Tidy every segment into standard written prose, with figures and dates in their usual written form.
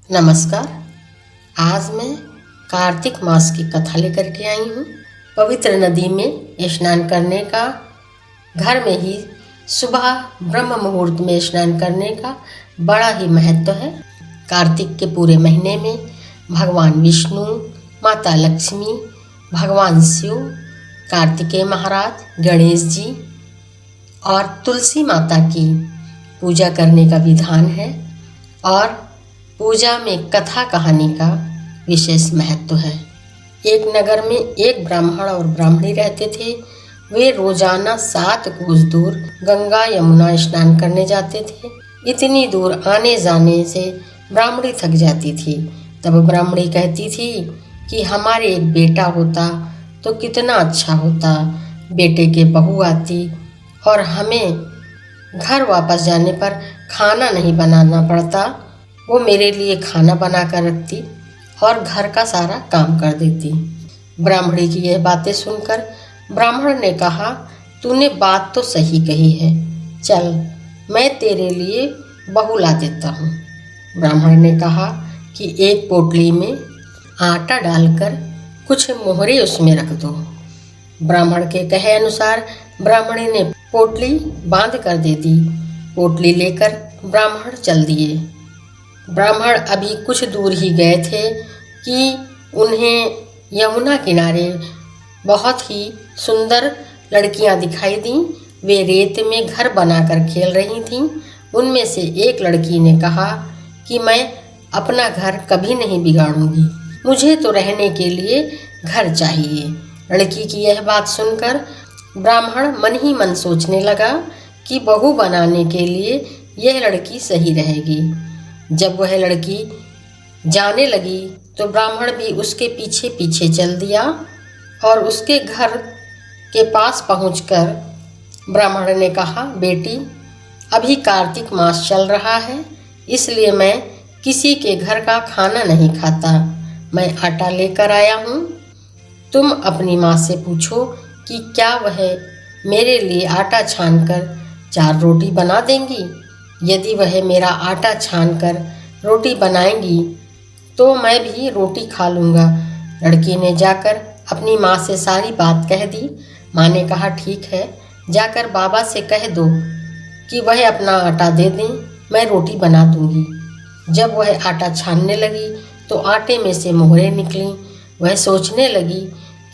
नमस्कार। आज मैं कार्तिक मास की कथा लेकर के आई हूँ। पवित्र नदी में स्नान करने का, घर में ही सुबह ब्रह्म मुहूर्त में स्नान करने का बड़ा ही महत्व है। कार्तिक के पूरे महीने में भगवान विष्णु, माता लक्ष्मी, भगवान शिव, कार्तिकेय महाराज, गणेश जी और तुलसी माता की पूजा करने का विधान है और पूजा में कथा कहानी का विशेष महत्व है। एक नगर में एक ब्राह्मण और ब्राह्मणी रहते थे। वे रोजाना 7 कोस दूर गंगा यमुना स्नान करने जाते थे। इतनी दूर आने जाने से ब्राह्मणी थक जाती थी। तब ब्राह्मणी कहती थी कि हमारे एक बेटा होता तो कितना अच्छा होता, बेटे के बहू आती और हमें घर वापस जाने पर खाना नहीं बनाना पड़ता। वो मेरे लिए खाना बना कर रखती और घर का सारा काम कर देती। ब्राह्मणी की यह बातें सुनकर ब्राह्मण ने कहा, तूने बात तो सही कही है, चल मैं तेरे लिए बहू ला देता हूँ। ब्राह्मण ने कहा कि एक पोटली में आटा डालकर कुछ मोहरे उसमें रख दो। ब्राह्मण के कहे अनुसार ब्राह्मणी ने पोटली बांध कर दे दी। पोटली लेकर ब्राह्मण चल दिए। ब्राह्मण अभी कुछ दूर ही गए थे कि उन्हें यमुना किनारे बहुत ही सुंदर लड़कियां दिखाई दी। वे रेत में घर बनाकर खेल रही थीं। उनमें से एक लड़की ने कहा कि मैं अपना घर कभी नहीं बिगाड़ूंगी, मुझे तो रहने के लिए घर चाहिए। लड़की की यह बात सुनकर ब्राह्मण मन ही मन सोचने लगा कि बहू बनाने के लिए यह लड़की सही रहेगी। जब वह लड़की जाने लगी तो ब्राह्मण भी उसके पीछे पीछे चल दिया और उसके घर के पास पहुंचकर ब्राह्मण ने कहा, बेटी अभी कार्तिक मास चल रहा है, इसलिए मैं किसी के घर का खाना नहीं खाता। मैं आटा लेकर आया हूँ। तुम अपनी माँ से पूछो कि क्या वह मेरे लिए आटा छानकर 4 रोटी बना देंगी। यदि वह मेरा आटा छानकर रोटी बनाएंगी तो मैं भी रोटी खा लूँगा। लड़की ने जाकर अपनी माँ से सारी बात कह दी। माँ ने कहा, ठीक है, जाकर बाबा से कह दो कि वह अपना आटा दे दें, मैं रोटी बना दूँगी। जब वह आटा छानने लगी तो आटे में से मोहरें निकलीं। वह सोचने लगी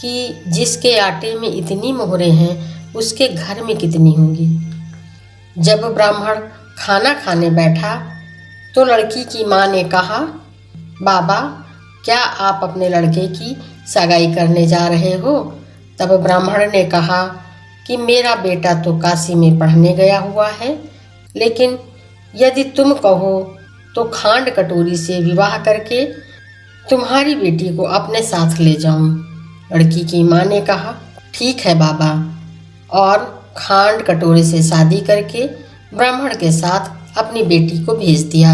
कि जिसके आटे में इतनी मोहरें हैं उसके घर में कितनी होंगी। जब ब्राह्मण खाना खाने बैठा तो लड़की की माँ ने कहा, बाबा क्या आप अपने लड़के की सगाई करने जा रहे हो। तब ब्राह्मण ने कहा कि मेरा बेटा तो काशी में पढ़ने गया हुआ है, लेकिन यदि तुम कहो तो खांड कटोरी से विवाह करके तुम्हारी बेटी को अपने साथ ले जाऊं। लड़की की माँ ने कहा, ठीक है बाबा, और खांड कटोरे से शादी करके ब्राह्मण के साथ अपनी बेटी को भेज दिया।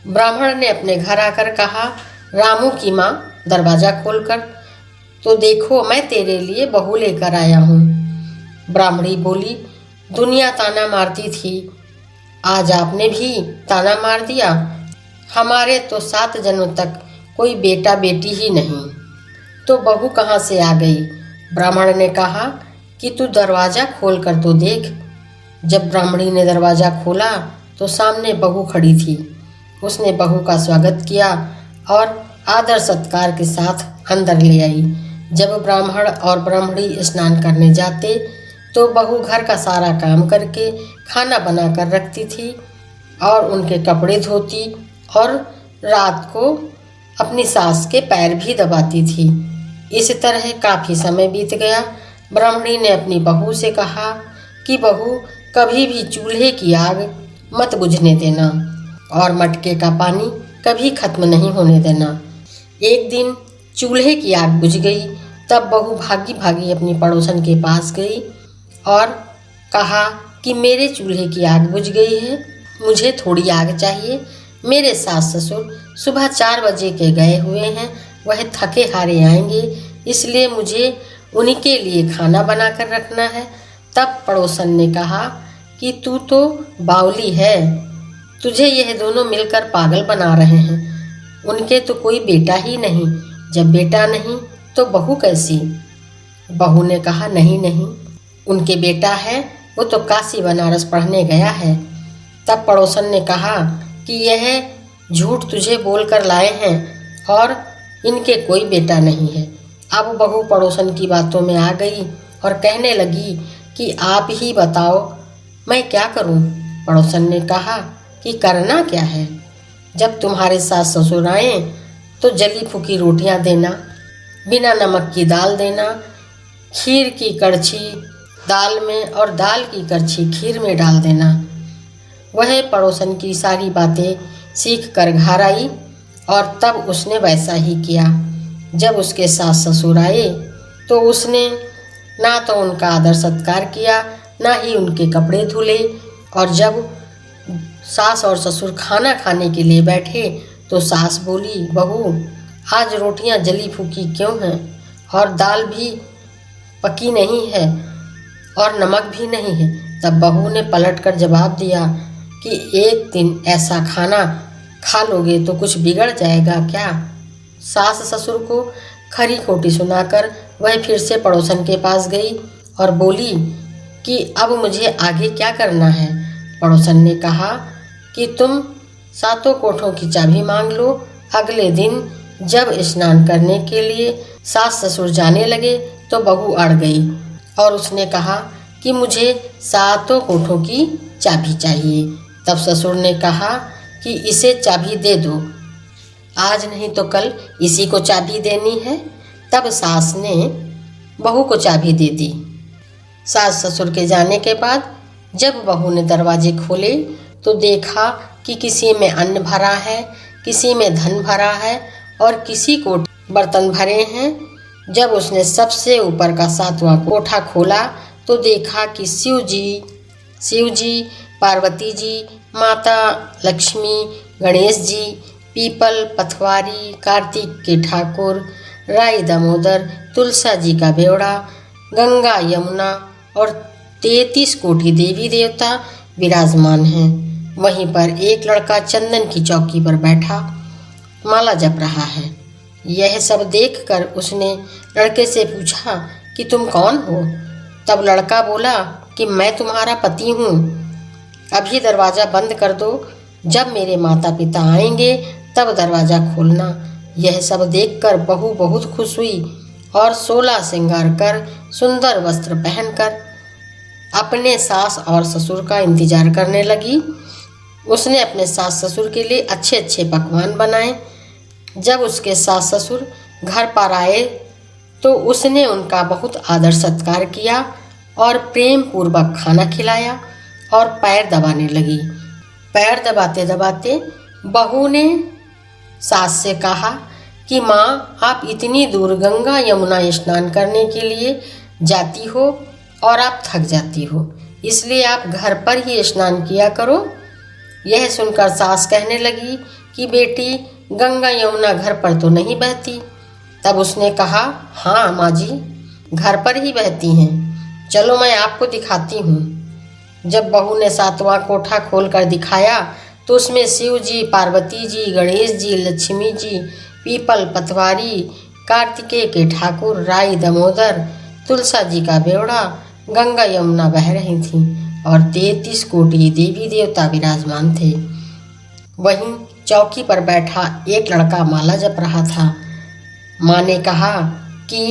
ब्राह्मण ने अपने घर आकर कहा, रामू की माँ दरवाज़ा खोलकर तो देखो मैं तेरे लिए बहू लेकर आया हूँ। ब्राह्मणी बोली, दुनिया ताना मारती थी, आज आपने भी ताना मार दिया। हमारे तो 7 जन्म तक कोई बेटा बेटी ही नहीं, तो बहू कहाँ से आ गई। ब्राह्मण ने कहा कि तू दरवाज़ा खोल कर तो देख। जब ब्राह्मणी ने दरवाज़ा खोला तो सामने बहू खड़ी थी। उसने बहू का स्वागत किया और आदर सत्कार के साथ अंदर ले आई। जब ब्राह्मण और ब्राह्मणी स्नान करने जाते तो बहू घर का सारा काम करके खाना बना कर रखती थी और उनके कपड़े धोती और रात को अपनी सास के पैर भी दबाती थी। इस तरह काफ़ी समय बीत गया। ब्राह्मणी ने अपनी बहू से कहा कि बहू कभी भी चूल्हे की आग मत बुझने देना और मटके का पानी कभी खत्म नहीं होने देना। एक दिन चूल्हे की आग बुझ गई। तब बहू भागी भागी अपनी पड़ोसन के पास गई और कहा कि मेरे चूल्हे की आग बुझ गई है, मुझे थोड़ी आग चाहिए। मेरे सास ससुर सुबह 4 बजे के गए हुए हैं, वह थके हारे आएंगे, इसलिए मुझे उन्हीं के लिए खाना बना कर रखना है। तब पड़ोसन ने कहा कि तू तो बावली है, तुझे यह दोनों मिलकर पागल बना रहे हैं। उनके तो कोई बेटा ही नहीं, जब बेटा नहीं तो बहू कैसी? बहू ने कहा, नहीं नहीं, उनके बेटा है, वो तो काशी बनारस पढ़ने गया है। तब पड़ोसन ने कहा कि यह झूठ तुझे बोलकर लाए हैं और इनके कोई बेटा नहीं है। अब बहू पड़ोसन की बातों में आ गई और कहने लगी कि आप ही बताओ मैं क्या करूं? पड़ोसन ने कहा कि करना क्या है, जब तुम्हारे सास ससुर आए तो जली फूकी रोटियां देना, बिना नमक की दाल देना, खीर की कड़छी दाल में और दाल की कड़छी खीर में डाल देना। वह पड़ोसन की सारी बातें सीख कर घर आई और तब उसने वैसा ही किया। जब उसके सास ससुर आए तो उसने ना तो उनका आदर सत्कार किया, ना ही उनके कपड़े धुले। और जब सास और ससुर खाना खाने के लिए बैठे तो सास बोली, बहू आज रोटियां जली फूकी क्यों हैं और दाल भी पकी नहीं है और नमक भी नहीं है। तब बहू ने पलट कर जवाब दिया कि एक दिन ऐसा खाना खा लोगे तो कुछ बिगड़ जाएगा क्या? सास ससुर को खरी खोटी सुनाकर वह फिर से पड़ोसन के पास गई और बोली कि अब मुझे आगे क्या करना है? पड़ोसन ने कहा कि तुम सातों कोठों की चाबी मांग लो। अगले दिन जब स्नान करने के लिए सास ससुर जाने लगे तो बहू अड़ गई और उसने कहा कि मुझे सातों कोठों की चाबी चाहिए। तब ससुर ने कहा कि इसे चाबी दे दो, आज नहीं तो कल इसी को चाबी देनी है। तब सास ने बहू को चाबी दे दी। सास ससुर के जाने के बाद जब बहू ने दरवाजे खोले तो देखा कि किसी में अन्न भरा है, किसी में धन भरा है और किसी को बर्तन भरे हैं। जब उसने सबसे ऊपर का सातवां कोठा खोला तो देखा कि शिव जी, पार्वती जी, माता लक्ष्मी, गणेश जी, पीपल, पथवारी, कार्तिक के ठाकुर, राई दामोदर, तुलसा जी का बेवड़ा, गंगा यमुना और 33 कोटि देवी देवता विराजमान हैं। वहीं पर एक लड़का चंदन की चौकी पर बैठा माला जप रहा है। यह सब देखकर उसने लड़के से पूछा कि तुम कौन हो? तब लड़का बोला कि मैं तुम्हारा पति हूँ, अभी दरवाज़ा बंद कर दो, जब मेरे माता पिता आएंगे तब दरवाज़ा खोलना। यह सब देखकर बहू बहुत खुश हुई और 16 श्रृंगार कर सुंदर वस्त्र पहनकर अपने सास और ससुर का इंतजार करने लगी। उसने अपने सास ससुर के लिए अच्छे अच्छे पकवान बनाए। जब उसके सास ससुर घर पर आए तो उसने उनका बहुत आदर सत्कार किया और प्रेम पूर्वक खाना खिलाया और पैर दबाने लगी। पैर दबाते दबाते बहू ने सास से कहा कि माँ, आप इतनी दूर गंगा यमुना स्नान करने के लिए जाती हो और आप थक जाती हो, इसलिए आप घर पर ही स्नान किया करो। यह सुनकर सास कहने लगी कि बेटी, गंगा यमुना घर पर तो नहीं बहती। तब उसने कहा, हाँ माँ जी, घर पर ही बहती हैं, चलो मैं आपको दिखाती हूँ। जब बहू ने सातवां कोठा खोलकर दिखाया तो उसमें शिव जी, पार्वती जी, गणेश जी, लक्ष्मी जी, पीपल, पतवारी, कार्तिकेय के ठाकुर, राई दामोदर, तुलसा जी का बेवड़ा, गंगा यमुना बह रही थीं और 33 कोटि देवी देवता विराजमान थे। वहीं चौकी पर बैठा एक लड़का माला जप रहा था। माँ ने कहा कि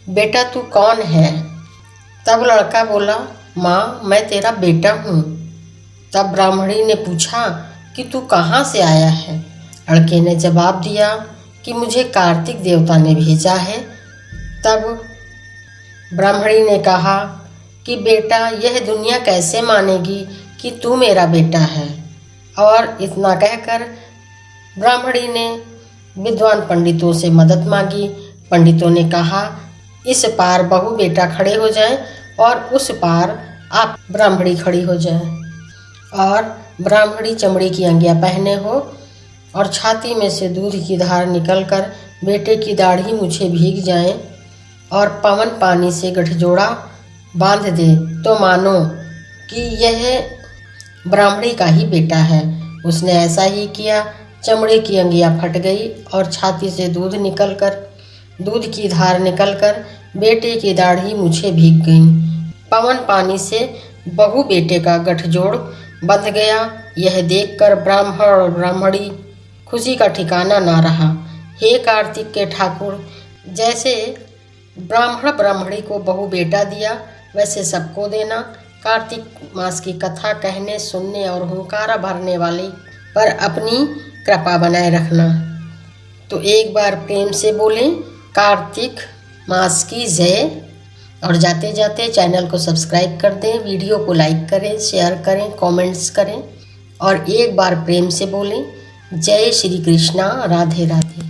बेटा तू कौन है? तब लड़का बोला, माँ, मैं तेरा बेटा हूँ। तब ब्राह्मणी ने पूछा कि तू कहाँ से आया है? लड़के ने जवाब दिया कि मुझे कार्तिक देवता ने भेजा है। तब ब्राह्मणी ने कहा कि बेटा, यह दुनिया कैसे मानेगी कि तू मेरा बेटा है? और इतना कहकर ब्राह्मणी ने विद्वान पंडितों से मदद मांगी। पंडितों ने कहा, इस पार बहू बेटा खड़े हो जाएं और उस पार आप ब्राह्मणी खड़ी हो जाए और ब्राह्मणी चमड़ी की अंगिया पहने हो और छाती में से दूध की धार निकलकर बेटे की दाढ़ी मूछें भीग जाएं और पवन पानी से गठजोड़ा बांध दे तो मानो कि यह ब्राह्मणी का ही बेटा है उसने ऐसा ही किया। चमड़े की अंगिया फट गई और छाती से दूध की धार निकलकर बेटे की दाढ़ी मूछें भीग गईं। पवन पानी से बहू बेटे का गठजोड़ बंध गया। यह देखकर ब्राह्मण और ब्राह्मणी खुशी का ठिकाना ना रहा। हे कार्तिक के ठाकुर, जैसे ब्राह्मण ब्राह्मणी को बहू बेटा दिया वैसे सबको देना। कार्तिक मास की कथा कहने, सुनने और हुंकारा भरने वाले पर अपनी कृपा बनाए रखना। तो एक बार प्रेम से बोलें कार्तिक मास की जय। और जाते जाते चैनल को सब्सक्राइब कर दें, वीडियो को लाइक करें, शेयर करें, कमेंट्स करें और एक बार प्रेम से बोलें जय श्री कृष्णा, राधे राधे।